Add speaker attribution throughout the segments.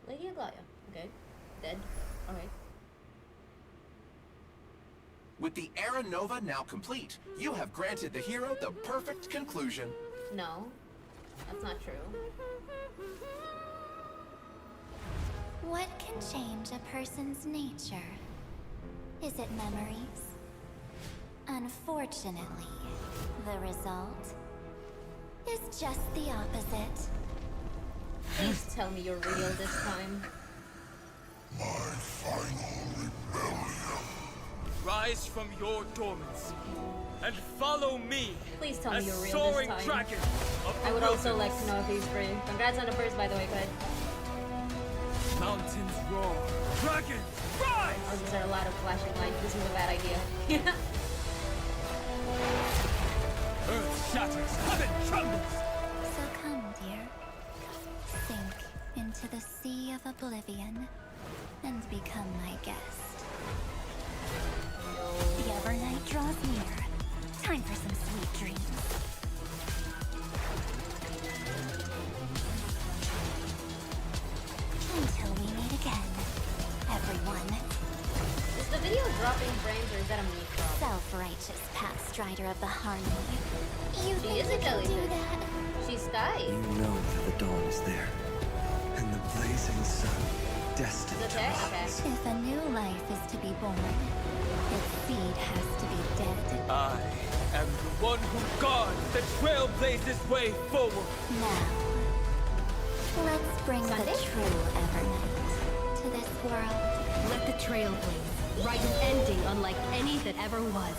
Speaker 1: Lady Aglaya. Okay. Dead. Alright.
Speaker 2: With the Era Nova now complete, you have granted the hero the perfect conclusion.
Speaker 1: No. That's not true.
Speaker 3: What can change a person's nature? Is it memories? Unfortunately, the result is just the opposite.
Speaker 1: Please tell me you're real this time.
Speaker 4: My final rebellion.
Speaker 5: Rise from your dormancy and follow me.
Speaker 1: Please tell me
Speaker 5: as
Speaker 1: you're real this
Speaker 5: soaring
Speaker 1: time.
Speaker 5: dragon of the
Speaker 1: I would also like
Speaker 5: wilderness.
Speaker 1: to know if he's free. Congrats on the first, by the way, bud.
Speaker 5: Mountains roar, dragons rise!
Speaker 1: Oh, these are a lot of flashing lights. This is a bad idea.
Speaker 5: Earth shatters, heaven trembles.
Speaker 3: So come, dear. Sink into the sea of oblivion and become my guest. The Evernight draws near. Time for some sweet dreams. Until we meet again, everyone.
Speaker 1: Is the video dropping frames or is that a me drop?
Speaker 3: Self-righteous path strider of the harmony. You
Speaker 1: She
Speaker 3: think
Speaker 1: is a
Speaker 3: you can do
Speaker 1: jellyfish.
Speaker 3: that?
Speaker 1: She's Sky.
Speaker 6: You know that the dawn is there, and the blazing sun destined
Speaker 1: Is
Speaker 6: to
Speaker 1: it there?
Speaker 6: rise.
Speaker 1: Okay.
Speaker 3: If a new life is to be born, its seed has to be dead.
Speaker 5: I am the one who guards the trailblazer's way forward.
Speaker 3: Now, let's bring
Speaker 1: Sunday?
Speaker 3: the true Evernight to this world.
Speaker 7: Let the trail blaze, write an ending unlike any that ever was.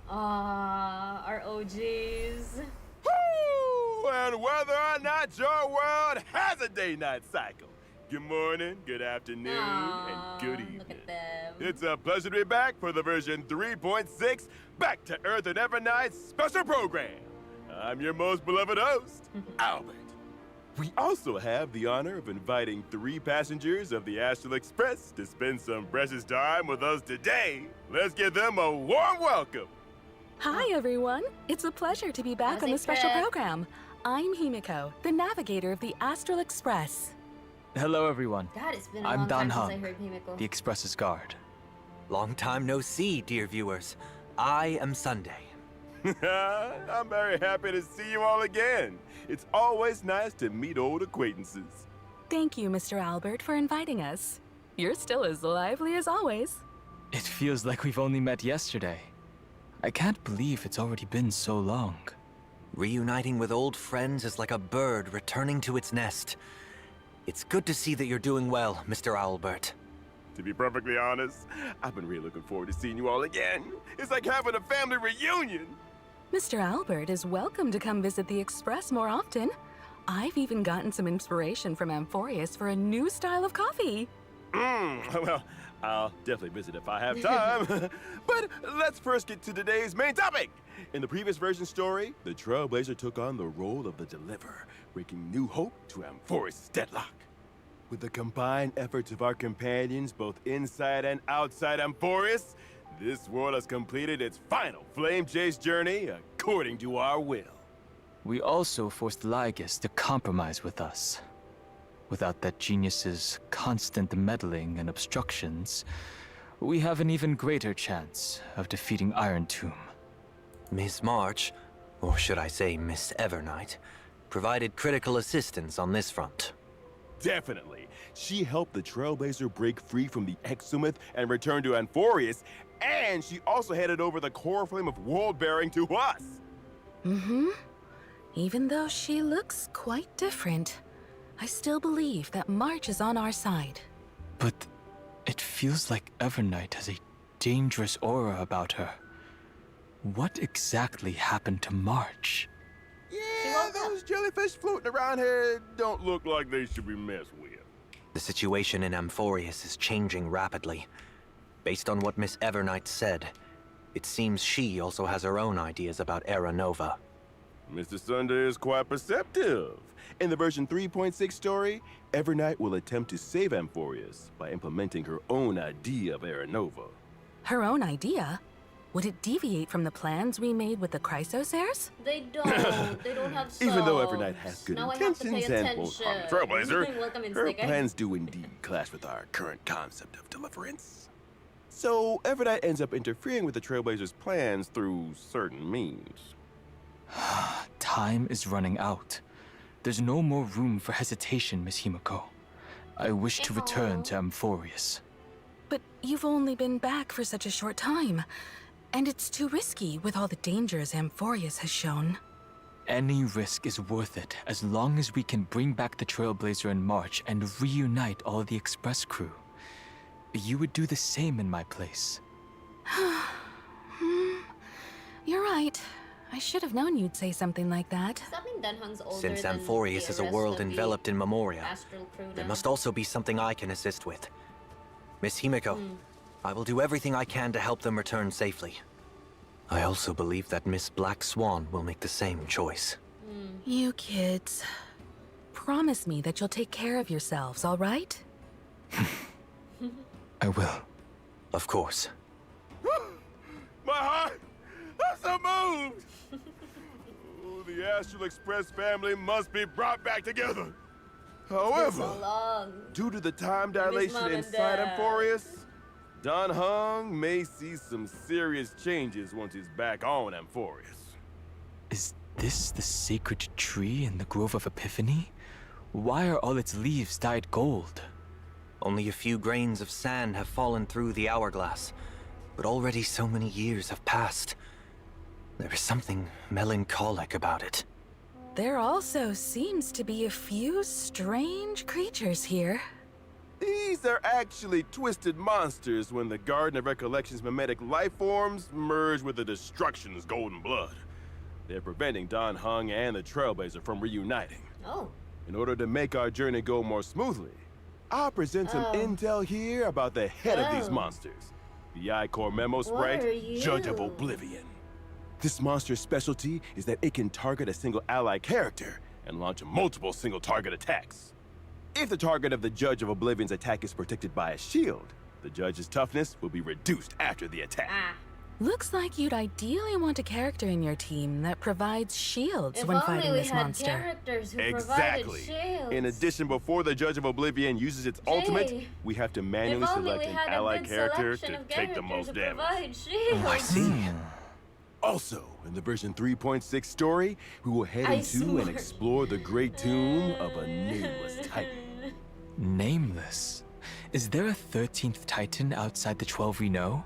Speaker 1: Our OGs.
Speaker 8: Woo! And whether or not your world has a day-night cycle. Good morning, good afternoon, and good evening.
Speaker 1: Look at them.
Speaker 8: It's a pleasure to be back for the version 3.6 Back to Earth and Evernight special program. I'm your most beloved host, Albert. We also have the honor of inviting 3 passengers of the Astral Express to spend some precious time with us today. Let's give them a warm welcome.
Speaker 9: Hi, everyone. It's a pleasure to be back on
Speaker 1: How's
Speaker 9: the
Speaker 1: it,
Speaker 9: special
Speaker 1: Fred?
Speaker 9: program. I'm Himiko, the navigator of the Astral Express.
Speaker 10: Hello, everyone.
Speaker 1: God, it's been a
Speaker 10: I'm
Speaker 1: long time
Speaker 10: Dan
Speaker 1: since I
Speaker 10: Hung,
Speaker 1: heard Himiko.
Speaker 10: the Express's guard.
Speaker 6: Long time no see, dear viewers. I am Sunday.
Speaker 8: I'm very happy to see you all again. It's always nice to meet old acquaintances.
Speaker 9: Thank you, Mr. Albert, for inviting us. You're still as lively as always.
Speaker 10: It feels like we've only met yesterday. I can't believe it's already been so long.
Speaker 6: Reuniting with old friends is like a bird returning to its nest. It's good to see that you're doing well, Mr. Albert.
Speaker 8: To be perfectly honest, I've been really looking forward to seeing you all again. It's like having a family reunion.
Speaker 9: Mr. Albert is welcome to come visit the Express more often. I've even gotten some inspiration from Amphorius for a new style of coffee.
Speaker 8: Well, I'll definitely visit if I have time. But let's first get to today's main topic. In the previous version story, the Trailblazer took on the role of the Deliverer, bringing new hope to Amphorius' deadlock. With the combined efforts of our companions, both inside and outside Amphorius, this world has completed its final flame chase journey according to our will.
Speaker 10: We also forced Lygus to compromise with us. Without that genius's constant meddling and obstructions, we have an even greater chance of defeating Iron Tomb.
Speaker 6: Miss March, or should I say Miss Evernight, provided critical assistance on this front.
Speaker 8: Definitely. She helped the Trailblazer break free from the Exomyth and return to Amphorius, and she also headed over the core flame of world-bearing to us.
Speaker 9: Mm-hmm. Even though she looks quite different, I still believe that March is on our side.
Speaker 10: But it feels like Evernight has a dangerous aura about her. What exactly happened to March?
Speaker 8: Yeah, those jellyfish floating around here don't look like they should be messed with.
Speaker 6: The situation in Amphorius is changing rapidly. Based on what Miss Evernight said, it seems she also has her own ideas about Era Nova.
Speaker 8: Mr. Sunday is quite perceptive. In the version 3.6 story, Evernight will attempt to save Amphorius by implementing her own idea of Era Nova.
Speaker 9: Her own idea? Would it deviate from the plans we made with the Chrysosairs?
Speaker 1: They don't. They don't have subs.
Speaker 8: Even though Evernight has good
Speaker 1: Now I have to pay
Speaker 8: intentions and won't harm the Trailblazer,
Speaker 1: Welcome in,
Speaker 8: her
Speaker 1: Sticker.
Speaker 8: plans do indeed clash with our current concept of deliverance. So Evernight ends up interfering with the Trailblazer's plans through certain means.
Speaker 10: Time is running out. There's no more room for hesitation, Miss Himiko. I wish to return to Amphorius.
Speaker 9: But you've only been back for such a short time. And it's too risky with all the dangers Amphorius has shown.
Speaker 10: Any risk is worth it as long as we can bring back the Trailblazer in March and reunite all the Express crew. You would do the same in my place.
Speaker 9: You're right. I should have known you'd say something like that.
Speaker 1: Does that mean Dunhung's older
Speaker 6: Since
Speaker 1: than
Speaker 6: Amphorius
Speaker 1: the
Speaker 6: is a
Speaker 1: rest
Speaker 6: world
Speaker 1: of the
Speaker 6: enveloped in Memoria,
Speaker 1: Astral crew
Speaker 6: there
Speaker 1: now?
Speaker 6: must also be something I can assist with. Miss Himiko, I will do everything I can to help them return safely. I also believe that Miss Black Swan will make the same choice.
Speaker 9: You kids. Promise me that you'll take care of yourselves, all right?
Speaker 10: I will.
Speaker 6: Of course.
Speaker 8: My heart! I'm so moved! Oh, the Astral Express family must be brought back together. However,
Speaker 1: So long.
Speaker 8: due to the time
Speaker 1: Mom
Speaker 8: dilation
Speaker 1: and
Speaker 8: inside
Speaker 1: Dad.
Speaker 8: Amphorius, Don Hung may see some serious changes once he's back on Amphorius.
Speaker 10: Is this the sacred tree in the Grove of Epiphany? Why are all its leaves dyed gold?
Speaker 6: Only a few grains of sand have fallen through the hourglass, but already so many years have passed. There is something melancholic about it.
Speaker 9: There also seems to be a few strange creatures here.
Speaker 8: These are actually twisted monsters when the Garden of Recollection's mimetic life forms merge with the Destruction's golden blood. They're preventing Don Hung and the Trailblazer from reuniting.
Speaker 1: Oh.
Speaker 8: In order to make our journey go more smoothly, I'll present some intel here about the head of these monsters, the I-Core Memo Sprite,
Speaker 1: are you?
Speaker 8: Judge of Oblivion. This monster's specialty is that it can target a single ally character and launch multiple single-target attacks. If the target of the Judge of Oblivion's attack is protected by a shield, the Judge's toughness will be reduced after the attack.
Speaker 9: Looks like you'd ideally want a character in your team that provides shields
Speaker 1: If
Speaker 9: when
Speaker 1: only
Speaker 9: fighting
Speaker 1: we
Speaker 9: this
Speaker 1: had
Speaker 9: monster.
Speaker 1: characters who
Speaker 8: Exactly.
Speaker 1: provided shields.
Speaker 8: In addition, before the Judge of Oblivion uses its ultimate,
Speaker 1: Jay,
Speaker 8: we have to
Speaker 1: if
Speaker 8: manually
Speaker 1: only
Speaker 8: select
Speaker 1: we
Speaker 8: an
Speaker 1: had a
Speaker 8: ally
Speaker 1: good
Speaker 8: character
Speaker 1: selection
Speaker 8: to
Speaker 1: of
Speaker 8: take the
Speaker 1: characters
Speaker 8: most
Speaker 1: who
Speaker 8: damage.
Speaker 1: provide shields.
Speaker 6: I see.
Speaker 8: Also, in the version 3.6 story, we will head
Speaker 1: I
Speaker 8: into
Speaker 1: swore.
Speaker 8: and explore the great tomb of a nameless titan.
Speaker 10: Nameless? Is there a 13th Titan outside the 12 we know?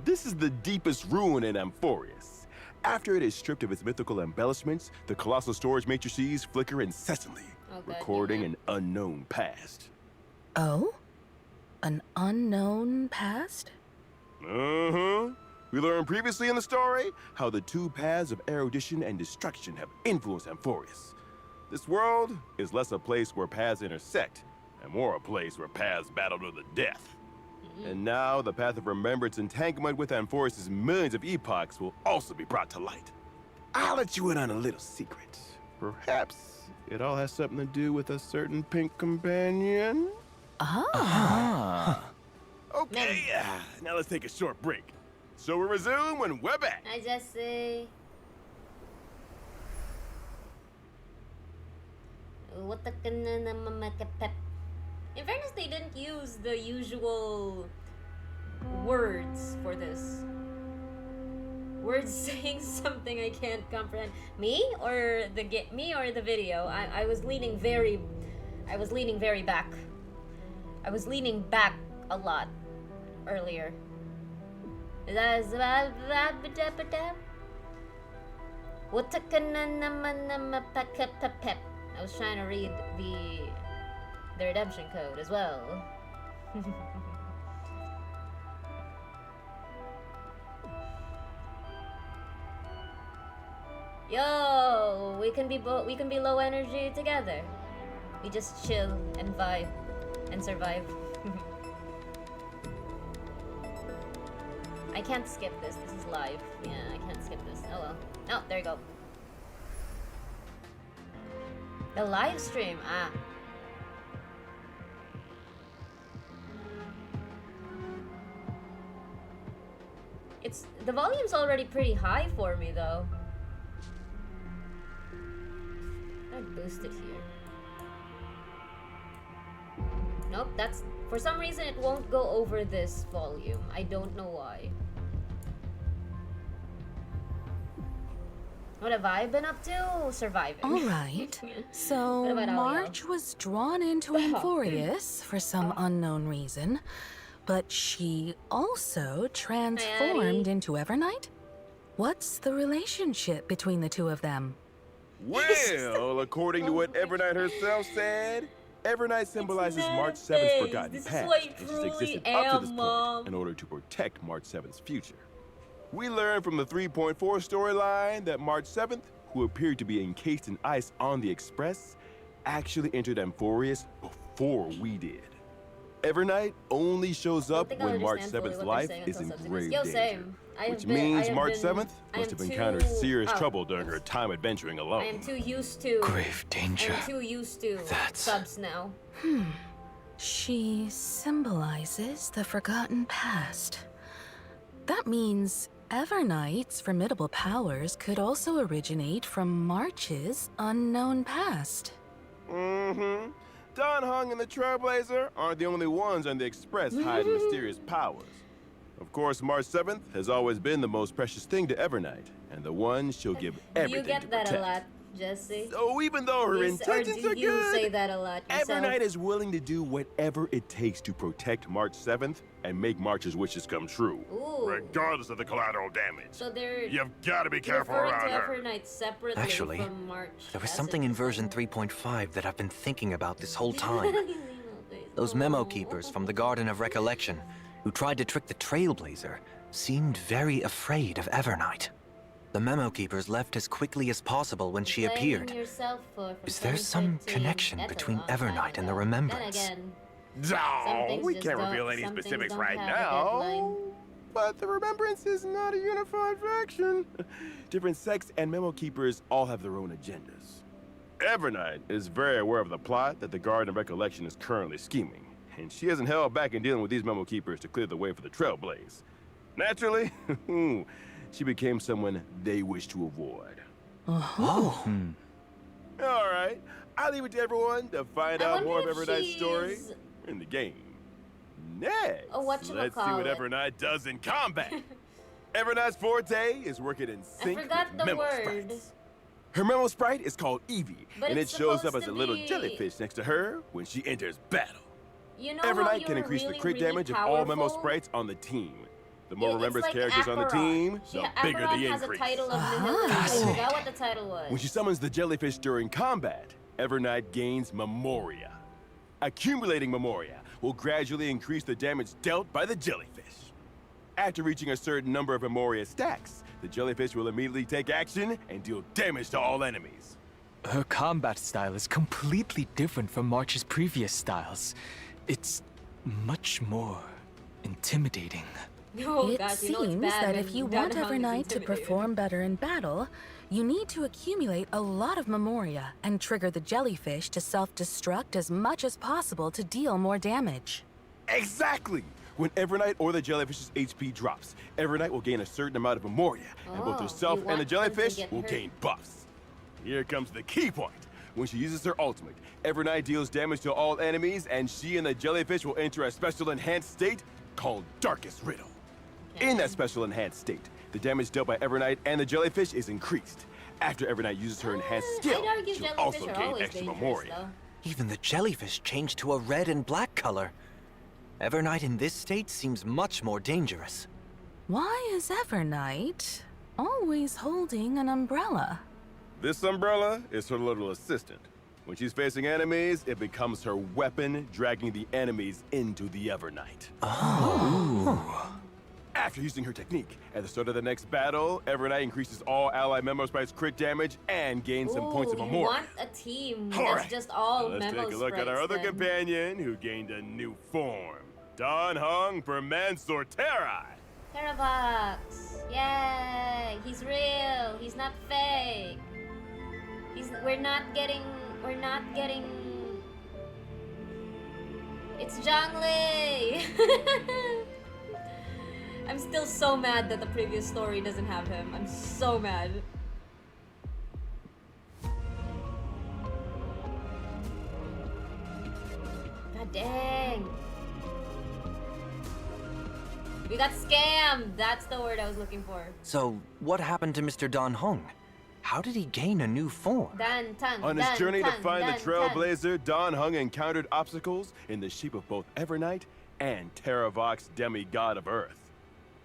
Speaker 8: This is the deepest ruin in Amphorius. After it is stripped of its mythical embellishments, the colossal storage matrices flicker incessantly, recording an unknown past.
Speaker 9: Oh? An unknown past?
Speaker 8: Uh-huh. We learned previously in the story how the two paths of erudition and destruction have influenced Amphorius. This world is less a place where paths intersect, and more a place where paths battle to the death. And now the path of remembrance entanglement with Amphorius' millions of epochs will also be brought to light. I'll let you in on a little secret. Perhaps it all has something to do with a certain pink companion? Okay, now let's take a short break. So we resume when we're back.
Speaker 1: I just say. What the pep? In fairness, they didn't use the usual words for this. Words saying something I can't comprehend. Me or the video? I was leaning very back. I was leaning back a lot earlier. I was trying to read the redemption code as well. Yo, we can be low energy together. We just chill and vibe and survive. I can't skip this. This is live. Yeah, I can't skip this. Oh well. Oh, there you go. The live stream. Ah. the volume's already pretty high for me though. I'd boost it here. Nope, that's for some reason it won't go over this volume. I don't know why. What have I been up to? Surviving.
Speaker 9: All right. So
Speaker 1: What about
Speaker 9: March
Speaker 1: Alio?
Speaker 9: was drawn into Amphorius for some unknown reason, but she also transformed into Evernight? What's the relationship between the two of them?
Speaker 8: Well, according to what Evernight herself said, Evernight symbolizes March 7th's forgotten
Speaker 1: This is
Speaker 8: past,
Speaker 1: who I
Speaker 8: and she's
Speaker 1: truly
Speaker 8: existed up
Speaker 1: am,
Speaker 8: to this
Speaker 1: Mom.
Speaker 8: point in order to protect March 7th's future. We learned from the 3.4 storyline that March 7th, who appeared to be encased in ice on the Express, actually entered Amphorius before we did. Evernight only shows up
Speaker 1: think I
Speaker 8: when March
Speaker 1: understand fully
Speaker 8: 7th's
Speaker 1: what
Speaker 8: life
Speaker 1: they're saying
Speaker 8: is in
Speaker 1: until subsequent-
Speaker 8: grave
Speaker 1: Yo,
Speaker 8: danger.
Speaker 1: same.
Speaker 8: Which means March 7th
Speaker 1: I
Speaker 8: must
Speaker 1: am
Speaker 8: have encountered
Speaker 1: too-
Speaker 8: serious
Speaker 1: oh.
Speaker 8: trouble during her time adventuring alone.
Speaker 1: I am too used to
Speaker 10: Grave danger.
Speaker 1: I'm too used to
Speaker 10: That's-
Speaker 1: subs now.
Speaker 9: She symbolizes the forgotten past. That means Evernight's formidable powers could also originate from March's unknown past.
Speaker 8: Mm-hmm. Don Hung and the Trailblazer aren't the only ones on the Express hiding mysterious powers. Of course, March 7th has always been the most precious thing to Evernight, and the one she'll give everything
Speaker 1: You get
Speaker 8: to
Speaker 1: that
Speaker 8: protect.
Speaker 1: a lot, Jesse.
Speaker 8: So even though her intentions
Speaker 1: or
Speaker 8: are
Speaker 1: do you
Speaker 8: good,
Speaker 1: say that a lot yourself?
Speaker 8: Evernight is willing to do whatever it takes to protect March 7th and make March's wishes come true,
Speaker 1: Ooh.
Speaker 8: regardless of the collateral damage.
Speaker 1: So they're
Speaker 8: You've got to be careful
Speaker 1: referring
Speaker 8: around
Speaker 1: to
Speaker 8: her.
Speaker 1: Evernight separately
Speaker 6: Actually,
Speaker 1: from March.
Speaker 6: There was
Speaker 1: That's
Speaker 6: something in version
Speaker 1: interesting.
Speaker 6: 3.5 that I've been thinking about this whole time. Those memo keepers from the Garden of Recollection, who tried to trick the Trailblazer, seemed very afraid of Evernight. The memo keepers left as quickly as possible when she
Speaker 1: Blaming
Speaker 6: appeared.
Speaker 1: yourself from
Speaker 6: Is there some
Speaker 1: 2013.
Speaker 6: connection
Speaker 1: That's a
Speaker 6: between
Speaker 1: long time
Speaker 6: Evernight and the
Speaker 1: ago.
Speaker 6: Remembrance?
Speaker 1: Then again,
Speaker 8: No,
Speaker 1: things
Speaker 8: we
Speaker 1: just
Speaker 8: can't
Speaker 1: don't-
Speaker 8: reveal any
Speaker 1: some things
Speaker 8: specifics
Speaker 1: don't
Speaker 8: right
Speaker 1: have a
Speaker 8: now.
Speaker 1: deadline.
Speaker 8: But the Remembrance is not a unified faction. Different sects and memo keepers all have their own agendas. Evernight is very aware of the plot that the Garden of Recollection is currently scheming, and she hasn't held back in dealing with these memo keepers to clear the way for the Trailblaze. Naturally, she became someone they wish to avoid.
Speaker 6: Oh,
Speaker 8: All right, I'll leave it to everyone to find
Speaker 1: I
Speaker 8: out more of
Speaker 1: wonder if
Speaker 8: Evernight's story
Speaker 1: she's-
Speaker 8: in the game. Next,
Speaker 1: Oh,
Speaker 8: let's see what
Speaker 1: whatchamacallit.
Speaker 8: Evernight does in combat. Evernight's forte is working in sync
Speaker 1: forgot
Speaker 8: with
Speaker 1: the
Speaker 8: Memo
Speaker 1: word.
Speaker 8: Sprites. Her Memo Sprite is called Evie,
Speaker 1: But
Speaker 8: and it
Speaker 1: it's
Speaker 8: shows up
Speaker 1: supposed
Speaker 8: as a
Speaker 1: to
Speaker 8: little
Speaker 1: be-
Speaker 8: jellyfish next to her when she enters battle.
Speaker 1: You know how
Speaker 8: Evernight
Speaker 1: you're
Speaker 8: can increase
Speaker 1: really,
Speaker 8: the crit
Speaker 1: really
Speaker 8: damage of all Memo
Speaker 1: powerful?
Speaker 8: Sprites on the team. The more
Speaker 1: Yeah, it's
Speaker 8: Remembrance
Speaker 1: like
Speaker 8: characters on the
Speaker 1: Acheron.
Speaker 8: team, the bigger
Speaker 1: Acheron
Speaker 8: the
Speaker 1: has
Speaker 8: increase.
Speaker 1: a title of Manila. I
Speaker 10: Fascinating.
Speaker 1: forgot what the title was.
Speaker 8: When she summons the jellyfish during combat, Evernight gains Memoria. Accumulating Memoria will gradually increase the damage dealt by the jellyfish. After reaching a certain number of Memoria stacks, the jellyfish will immediately take action and deal damage to all enemies.
Speaker 10: Her combat style is completely different from March's previous styles. It's much more intimidating.
Speaker 1: Oh,
Speaker 9: It
Speaker 1: gosh, you know it's
Speaker 9: seems
Speaker 1: bad
Speaker 9: that
Speaker 1: when
Speaker 9: if you
Speaker 1: Don
Speaker 9: want
Speaker 1: Hung is
Speaker 9: Evernight to
Speaker 1: intimidated.
Speaker 9: perform better in battle, you need to accumulate a lot of Memoria and trigger the jellyfish to self-destruct as much as possible to deal more damage.
Speaker 8: Exactly! When Evernight or the jellyfish's HP drops, Evernight will gain a certain amount of Memoria, and both
Speaker 1: Oh,
Speaker 8: herself
Speaker 1: you
Speaker 8: and the
Speaker 1: want them to
Speaker 8: jellyfish
Speaker 1: get
Speaker 8: will
Speaker 1: hurt.
Speaker 8: gain buffs. Here comes the key point. When she uses her ultimate, Evernight deals damage to all enemies, and she and the jellyfish will enter a special enhanced state called Darkest Riddle. In that special enhanced state, the damage dealt by Evernight and the jellyfish is increased. After Evernight uses her enhanced skill,
Speaker 1: I'd argue
Speaker 8: she'll
Speaker 1: jellyfish
Speaker 8: also
Speaker 1: are
Speaker 8: gain
Speaker 1: always
Speaker 8: extra
Speaker 1: dangerous,
Speaker 8: Memoria.
Speaker 1: though.
Speaker 6: even the jellyfish changed to a red and black color. Evernight in this state seems much more dangerous.
Speaker 9: Why is Evernight always holding an umbrella?
Speaker 8: This umbrella is her little assistant. When she's facing enemies, it becomes her weapon, dragging the enemies into the Evernight. After using her technique, at the start of the next battle, Evernight increases all ally Memo Sprites' crit damage and gains some points of
Speaker 1: Ooh,
Speaker 8: Memoria.
Speaker 1: You want a team
Speaker 8: All
Speaker 1: that's
Speaker 8: right.
Speaker 1: just all
Speaker 8: Let's
Speaker 1: memo
Speaker 8: take a look at our
Speaker 1: sprites
Speaker 8: other
Speaker 1: then.
Speaker 8: companion who gained a new form. Don Hung for Mansorteri.
Speaker 1: Terravox! Yay! He's real. He's not fake. We're not getting. It's Zhongli. I'm still so mad that the previous story doesn't have him. I'm so mad. God dang. We got scammed. That's the word I was looking for.
Speaker 6: So, what happened to Mr. Dan Heng? How did he gain a new form?
Speaker 8: On his journey to find the Trailblazer, Dan Heng encountered obstacles in the shape of both Evernight and Terravox, demigod of Earth.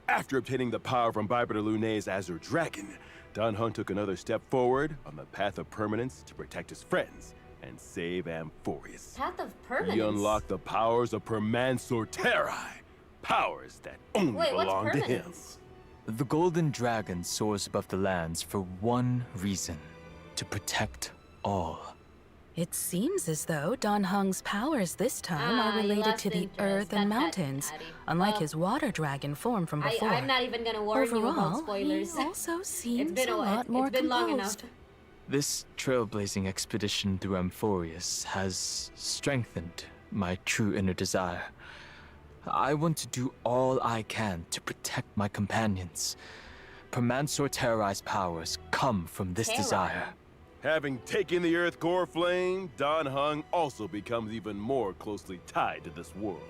Speaker 8: After obtaining the power from Bipeder Lunay's Azure Dragon, Dan Heng took another step forward on the path of permanence to protect his friends and save Amphorius.
Speaker 1: Path of permanence?
Speaker 8: He unlocked the powers of Permansor Terrai, powers that only belong to him.
Speaker 10: The Golden Dragon soars above the lands for one reason: to protect all.
Speaker 9: It seems as though Dan Heng's powers this time are related to the earth and mountains, unlike his water dragon form from before.
Speaker 1: I'm not even gonna warn you about spoilers.
Speaker 9: He also seems
Speaker 1: it's been
Speaker 9: a lot more
Speaker 1: it's been
Speaker 9: composed.
Speaker 1: long enough.
Speaker 10: This trailblazing expedition through Amphorius has strengthened my true inner desire. I want to do all I can to protect my companions. Permansor Terrai's powers come from this desire.
Speaker 8: Having taken the Earth Core Flame, Dan Heng also becomes even more closely tied to this world.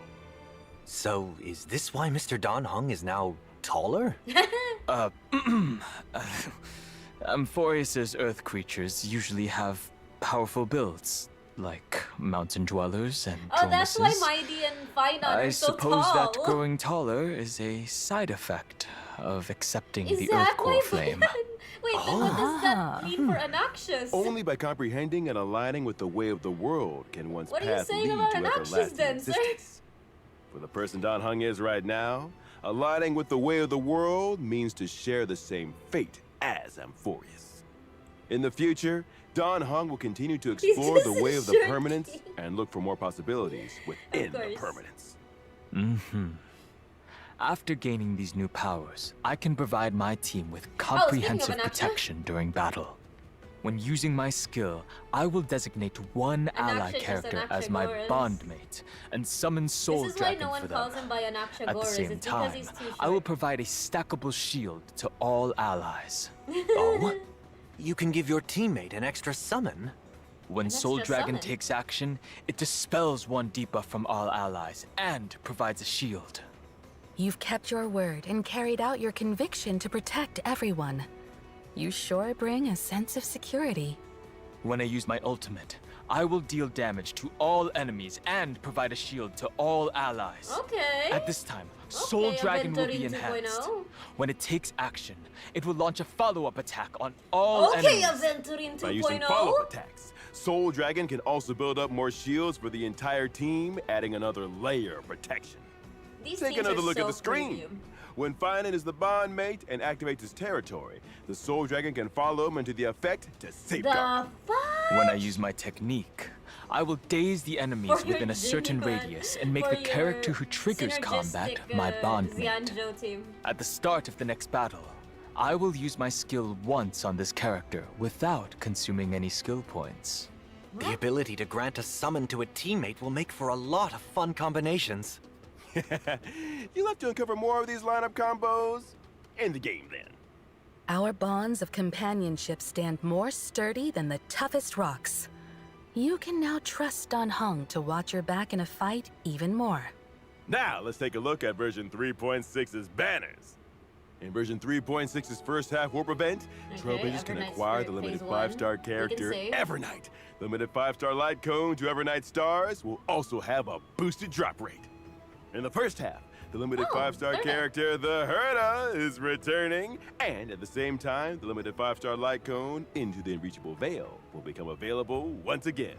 Speaker 6: So, is this why Mr. Dan Heng is now taller?
Speaker 10: Amphorius's Earth creatures usually have powerful builds, like mountain dwellers and
Speaker 1: Oh, that's why
Speaker 10: Dromuses.
Speaker 1: Mighty and Final are so tall.
Speaker 10: I suppose that growing taller is a side effect of accepting
Speaker 1: Is
Speaker 10: the
Speaker 1: that
Speaker 10: Earth Core
Speaker 1: why
Speaker 10: Flame.
Speaker 1: Wait, then what does that mean for Anaxius?
Speaker 8: Only by comprehending and aligning with the way of the world can one's
Speaker 1: What are you
Speaker 8: path
Speaker 1: saying
Speaker 8: lead
Speaker 1: about
Speaker 8: to
Speaker 1: Anaxius
Speaker 8: everlasting
Speaker 1: then, sir?
Speaker 8: existence. For the person Dan Heng is right now, aligning with the way of the world means to share the same fate as Amphorius. In the future, Dan Heng will continue to explore the way of the permanence and look for more possibilities within the permanence.
Speaker 10: After gaining these new powers, I can provide my team with comprehensive protection during battle. When using my skill, I will designate one ally character as my bondmate and summon Soul Dragon for them. At the same time, I will provide a stackable shield to all allies.
Speaker 6: Oh? You can give your teammate an extra summon?
Speaker 10: When Soul Dragon takes action, it dispels one debuff from all allies and provides a shield.
Speaker 9: You've kept your word and carried out your conviction to protect everyone. You sure bring a sense of security.
Speaker 10: When I use my ultimate, I will deal damage to all enemies and provide a shield to all allies.
Speaker 1: Okay.
Speaker 10: At this time, Soul Dragon will be enhanced. When it takes action, it will launch a follow-up attack on all enemies.
Speaker 1: Aventurin 2.0.
Speaker 8: By using follow-up attacks, Soul Dragon can also build up more shields for the entire team, adding another layer of protection. Take another look at the screen.
Speaker 1: Premium.
Speaker 8: When Finan is the bondmate and activates his territory, the Soul Dragon can follow him into the effect to safeguard.
Speaker 10: When I use my technique, I will daze the enemies within a certain radius and make the character who triggers combat my bondmate. At the start of the next battle, I will use my skill once on this character without consuming any skill points.
Speaker 6: The ability to grant a summon to a teammate will make for a lot of fun combinations.
Speaker 8: You'll have to uncover more of these lineup combos in the game then.
Speaker 9: Our bonds of companionship stand more sturdy than the toughest rocks. You can now trust Dan Heng to watch your back in a fight even more.
Speaker 8: Now, let's take a look at version 3.6's banners. In version 3.6's first half warp event, Trailblazers can acquire the limited 5-star character Evernight. Limited 5-star light cone to Evernight stars will also have a boosted drop rate. In the first half, the limited 5-star character, the Herda, is returning, and at the same time, the limited 5-star light cone Into the Unreachable Veil will become available once again.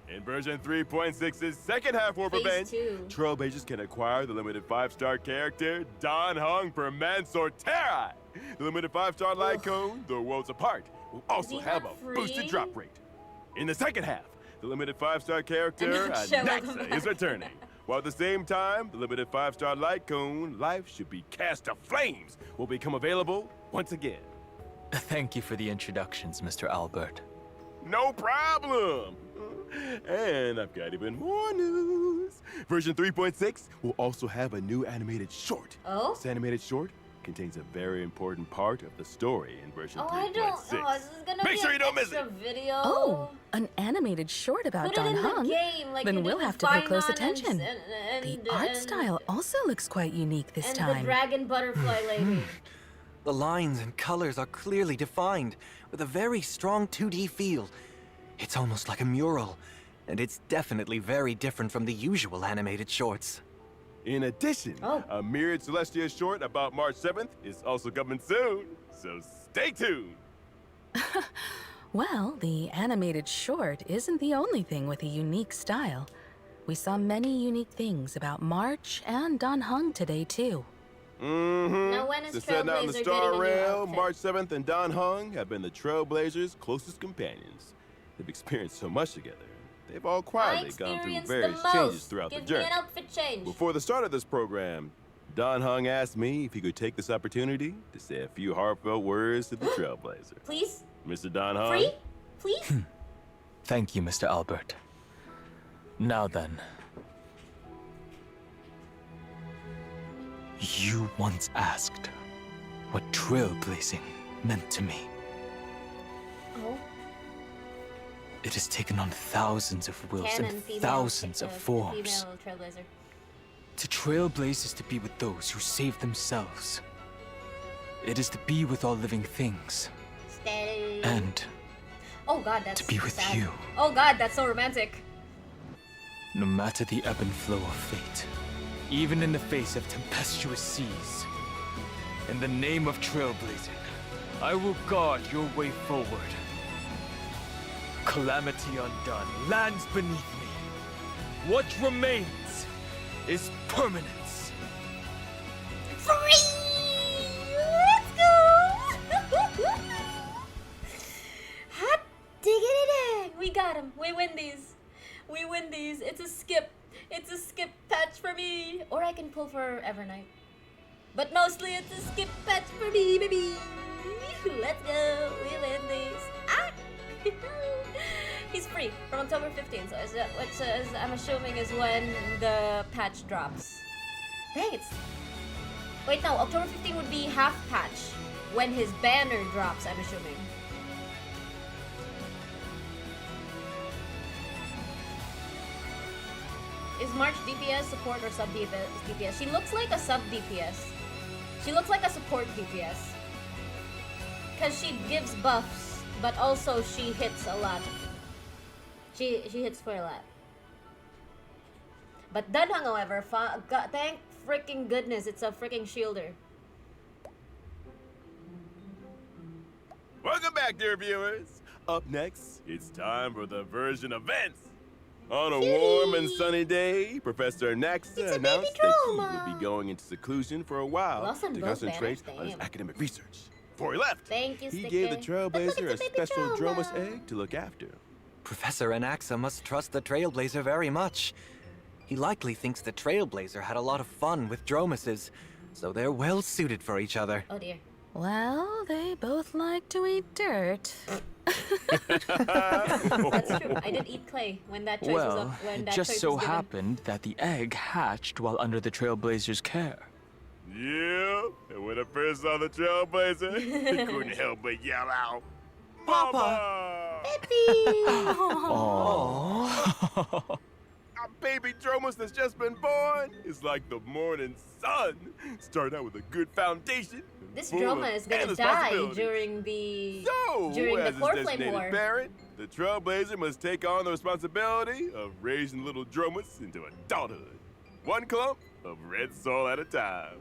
Speaker 8: In version 3.6's second half warp event, Trailblazers can acquire the limited 5-star character, Dan Heng Permansor Terrai. The limited 5-star light cone, The Worlds Apart, will also have a boosted drop rate. In the second half, the limited 5-star character, Anaxa, is returning. While at the same time, the limited 5-star light cone, Life Should Be Cast to Flames, will become available once again.
Speaker 10: Thank you for the introductions, Mr. Albert.
Speaker 8: No problem. And I've got even more news. Version 3.6 will also have a new animated short.
Speaker 1: Oh?
Speaker 8: This animated short contains a very important part of the story in version 3.6.
Speaker 1: I don't. Oh, this is gonna
Speaker 8: Make
Speaker 1: be
Speaker 8: sure
Speaker 1: an
Speaker 8: you don't miss
Speaker 1: extra
Speaker 8: it.
Speaker 1: video.
Speaker 9: Oh, an animated short about
Speaker 1: Put it
Speaker 9: Dan
Speaker 1: in
Speaker 9: Heng.
Speaker 1: the game, like
Speaker 9: Then
Speaker 1: you
Speaker 9: we'll
Speaker 1: did
Speaker 9: have
Speaker 1: with
Speaker 9: to pay close
Speaker 1: Fainan
Speaker 9: attention. The art style also looks quite unique this
Speaker 1: and
Speaker 9: time.
Speaker 1: the dragon butterfly lady.
Speaker 6: The lines and colors are clearly defined, with a very strong 2D feel. It's almost like a mural, and it's definitely very different from the usual animated shorts.
Speaker 8: In addition, a mirrored Celestia short about March 7th is also coming soon, so stay tuned.
Speaker 9: Well, the animated short isn't the only thing with a unique style. We saw many unique things about March and Dan Heng today, too.
Speaker 1: Now when is
Speaker 8: They're setting out on the
Speaker 1: Trailblazer
Speaker 8: Star
Speaker 1: getting a new
Speaker 8: Rail.
Speaker 1: outfit?
Speaker 8: March 7th and Dan Heng have been the Trailblazers' closest companions. They've experienced so much together. They've all quietly gone through
Speaker 1: Experienced
Speaker 8: various
Speaker 1: the
Speaker 8: changes
Speaker 1: most.
Speaker 8: throughout
Speaker 1: Give
Speaker 8: the journey.
Speaker 1: me an outfit change.
Speaker 8: Before the start of this program, Dan Heng asked me if he could take this opportunity to say a few heartfelt words to the Trailblazer.
Speaker 1: Please?
Speaker 8: Mr. Dan Heng?
Speaker 1: Free? Please?
Speaker 10: Thank you, Mr. Albert. Now then. You once asked what trailblazing meant to me.
Speaker 1: Oh.
Speaker 10: It has taken on thousands of wills
Speaker 1: Canon,
Speaker 10: and
Speaker 1: female,
Speaker 10: thousands of forms.
Speaker 1: Female Trailblazer.
Speaker 10: To trailblaze is to be with those who save themselves. It is to be with all living things.
Speaker 1: Steady.
Speaker 10: And
Speaker 1: Oh god, that's
Speaker 10: to be with
Speaker 1: sad.
Speaker 10: you.
Speaker 1: Oh god, that's so romantic.
Speaker 10: no matter the ebb and flow of fate, even in the face of tempestuous seas, in the name of trailblazing, I will guard your way forward. Calamity undone lands beneath me. What remains is permanence.
Speaker 1: Free! Let's go! Hot diggity dang! We got him. We win these. We win these. It's a skip. It's a skip patch for me. Or I can pull for Evernight. But mostly it's a skip patch for me, baby. Let's go. We win these. Ah! He's free from October 15th, so which I'm assuming is when the patch drops. Dang, it's... Wait, no, October 15 would be half patch when his banner drops, I'm assuming. Is March DPS support or sub DPS? She looks like a sub DPS. She looks like a support DPS. Because she gives buffs, but also she hits a lot. She hits for a lot. But Dan Heng, however, thank freaking goodness, it's a freaking shielder.
Speaker 8: Welcome back, dear viewers. Up next, it's time for the version events. On a warm and sunny day, Professor Naxa announced that he would be going into seclusion for a while to concentrate on his academic research. Before he left,
Speaker 1: Thank you,
Speaker 8: he
Speaker 1: Sticker.
Speaker 8: gave the
Speaker 1: Look,
Speaker 8: Trailblazer a
Speaker 1: it's a baby
Speaker 8: special
Speaker 1: Droma.
Speaker 8: Dromus egg to look after.
Speaker 6: Professor Anaxa must trust the Trailblazer very much. He likely thinks the Trailblazer had a lot of fun with Dromuses, so they're well suited for each other.
Speaker 1: Oh dear.
Speaker 9: Well, they both like to eat dirt.
Speaker 1: That's true. I did eat clay when that choice was
Speaker 10: Well,
Speaker 1: up. When
Speaker 10: it
Speaker 1: that
Speaker 10: just
Speaker 1: choice
Speaker 10: so
Speaker 1: was given.
Speaker 10: happened that the egg hatched while under the Trailblazer's care.
Speaker 8: Yeah, and when I first saw the Trailblazer, he couldn't help but yell out,
Speaker 6: Papa!
Speaker 10: Aww.
Speaker 8: A baby Dromus that's just been born is like the morning sun. Start out with a good foundation.
Speaker 1: This
Speaker 8: full
Speaker 1: drama
Speaker 8: of
Speaker 1: is gonna
Speaker 8: endless
Speaker 1: die
Speaker 8: possibilities.
Speaker 1: during the
Speaker 8: So,
Speaker 1: during the
Speaker 8: as his
Speaker 1: core flame
Speaker 8: designated
Speaker 1: war.
Speaker 8: parent, the Trailblazer must take on the responsibility of raising little Dromus into adulthood. One clump of red soil at a time.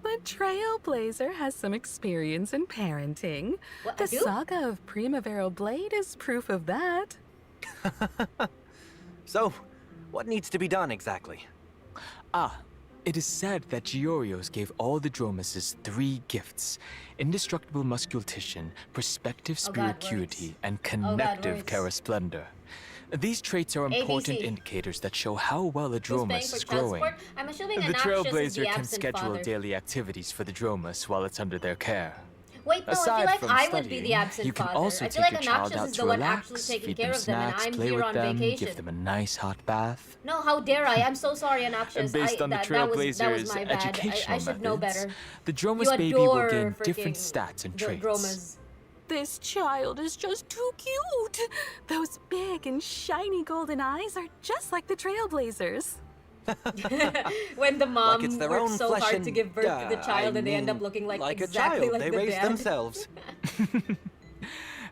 Speaker 9: But Trailblazer has some experience in parenting.
Speaker 1: What,
Speaker 9: The
Speaker 1: I do?
Speaker 9: saga of Primavera Blade is proof of that.
Speaker 6: So, what needs to be done exactly?
Speaker 10: Ah, it is said that Giorios gave all the Dromuses 3 gifts: indestructible musculation, perspective
Speaker 1: Oh God,
Speaker 10: spiricuity,
Speaker 1: words.
Speaker 10: and
Speaker 1: God,
Speaker 10: connective
Speaker 1: words.
Speaker 10: charasplendor. These traits are important
Speaker 1: ABC.
Speaker 10: indicators that show how well a
Speaker 1: Who's paying
Speaker 10: Dromus
Speaker 1: for
Speaker 10: is
Speaker 1: child
Speaker 10: growing.
Speaker 1: support? I'm assuming
Speaker 10: The
Speaker 1: Anaxius is
Speaker 10: Trailblazer
Speaker 1: the
Speaker 10: can
Speaker 1: absent
Speaker 10: schedule
Speaker 1: father.
Speaker 10: daily activities for the Dromus while it's under their care.
Speaker 1: Wait, no, I
Speaker 10: Aside
Speaker 1: feel like
Speaker 10: from
Speaker 1: I would be the
Speaker 10: studying,
Speaker 1: absent
Speaker 10: you can
Speaker 1: father.
Speaker 10: also
Speaker 1: I feel
Speaker 10: take
Speaker 1: like
Speaker 10: your child
Speaker 1: Anoxious
Speaker 10: out
Speaker 1: is
Speaker 10: to
Speaker 1: the one
Speaker 10: relax,
Speaker 1: actually taking
Speaker 10: feed
Speaker 1: care
Speaker 10: them
Speaker 1: of them, and
Speaker 10: snacks,
Speaker 1: I'm
Speaker 10: play
Speaker 1: here
Speaker 10: with
Speaker 1: on
Speaker 10: them,
Speaker 1: vacation.
Speaker 10: give them a nice hot bath.
Speaker 1: No, how dare I? I'm so sorry, Anoxious.
Speaker 10: And based on the
Speaker 1: that was
Speaker 10: Trailblazers'
Speaker 1: my bad.
Speaker 10: educational
Speaker 1: I should know
Speaker 10: methods,
Speaker 1: better.
Speaker 10: the Dromus
Speaker 1: You
Speaker 10: baby will
Speaker 1: adore
Speaker 10: gain different
Speaker 1: freaking
Speaker 10: stats and traits.
Speaker 1: Dromas.
Speaker 9: This child is just too cute. Those big and shiny golden eyes are just like the Trailblazers.
Speaker 1: When the mom
Speaker 6: Like it's their
Speaker 1: works
Speaker 6: own
Speaker 1: so
Speaker 6: flesh
Speaker 1: hard
Speaker 6: and
Speaker 1: to give birth to the child, and they end up
Speaker 6: mean,
Speaker 1: looking like
Speaker 6: a
Speaker 1: exactly
Speaker 6: child.
Speaker 1: like
Speaker 6: They
Speaker 1: the
Speaker 6: raise
Speaker 1: dad.
Speaker 6: themselves.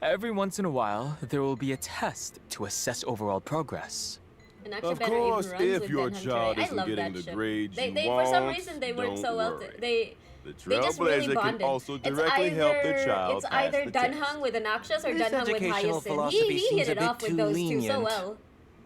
Speaker 10: Every once in a while, there will be a test to assess overall progress.
Speaker 1: And actually
Speaker 8: Of
Speaker 1: better even
Speaker 8: course,
Speaker 1: runs
Speaker 8: if
Speaker 1: with
Speaker 8: your
Speaker 1: Ben Hunter.
Speaker 8: child
Speaker 1: I
Speaker 8: isn't
Speaker 1: love
Speaker 8: getting
Speaker 1: that
Speaker 8: the
Speaker 1: ship.
Speaker 8: grades
Speaker 1: They
Speaker 8: you
Speaker 1: for some
Speaker 8: want,
Speaker 1: reason they work
Speaker 8: don't
Speaker 1: so well.
Speaker 8: worry.
Speaker 1: They
Speaker 8: The
Speaker 1: just really
Speaker 8: Trailblazer
Speaker 1: bonded.
Speaker 8: can also
Speaker 1: It's
Speaker 8: directly help the
Speaker 1: either-
Speaker 8: child
Speaker 1: It's
Speaker 8: pass
Speaker 1: either
Speaker 8: the
Speaker 1: Dunhung
Speaker 8: test.
Speaker 1: with Anoxious or
Speaker 6: This
Speaker 1: Dunhung with
Speaker 6: educational
Speaker 1: Hyacinth.
Speaker 6: philosophy
Speaker 1: He
Speaker 6: seems
Speaker 1: hit
Speaker 6: a
Speaker 1: it
Speaker 6: bit
Speaker 1: off with
Speaker 6: too
Speaker 1: those two so
Speaker 6: lenient.
Speaker 1: well.